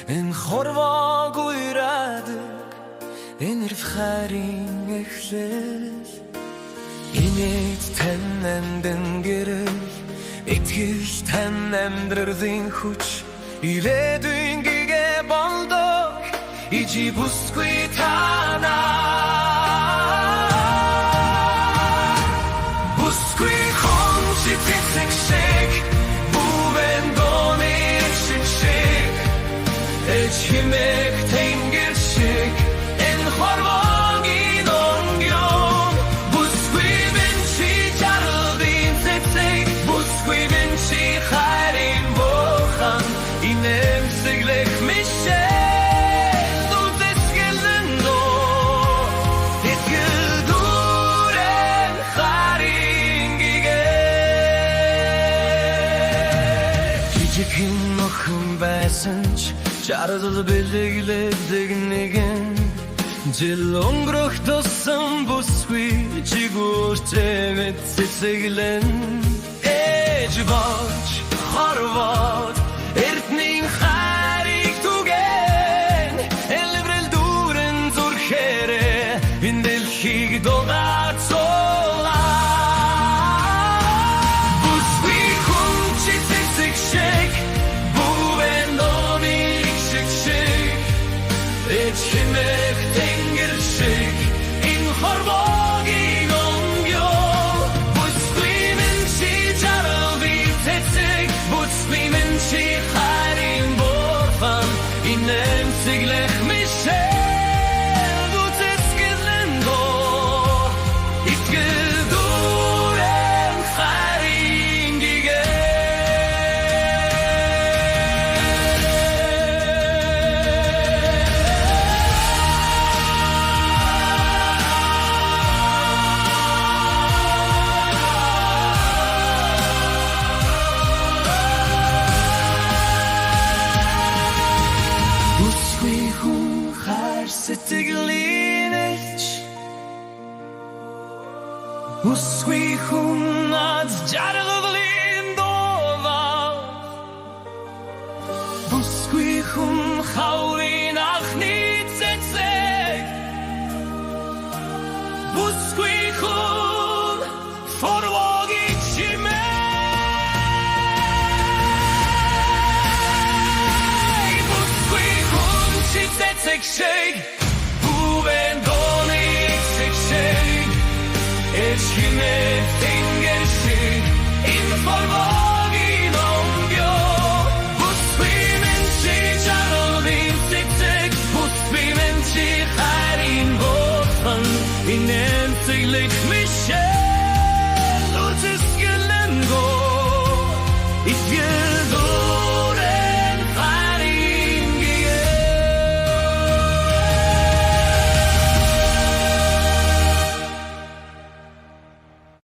En хорвоо гуйрадаг энэ харин эхлэл инээд тань амдан гэрэл итгэж тань амьдралын хүч ирээдүйн гэгээ болдог ижи бүсгүй танаа бүсгүй хончи тэсэг шиг бүвэн дооны шиг эч химэг тэнгэр шиг энэ хорвогийн онгион бүсгүй бэн чи чарлын тэсэг бүсгүй бэн чи хайрын бохан инэмсэглэх мишээ Чардал бэлэглэдэг нэгэн жил өнгөрөх тусам бүсгүй чигүүрчээд цэцэглэн ээж болж хорвоод эртний хайрыг түгэн элбрэл дүүрэн зүрхээрээ энэ дэлхийг дугаацуулаа бүсгүй хүн чи цэцэг шиг Химэг тэнгэр шиг энэ хорвогийн онгион бүсгүй минь чи чарлын тэсэг бүсгүй минь чи хайрын бохан инэмсэглэх мишээ Бүсгүй хүн над жаргалын дова бүсгүй хүн хаврын ахны цэцэг бүсгүй хүн хорвогийн чимээ бүсгүй хүн чи цэцэг шиг бүвэн дооны шиг It's human finger shake in the forward.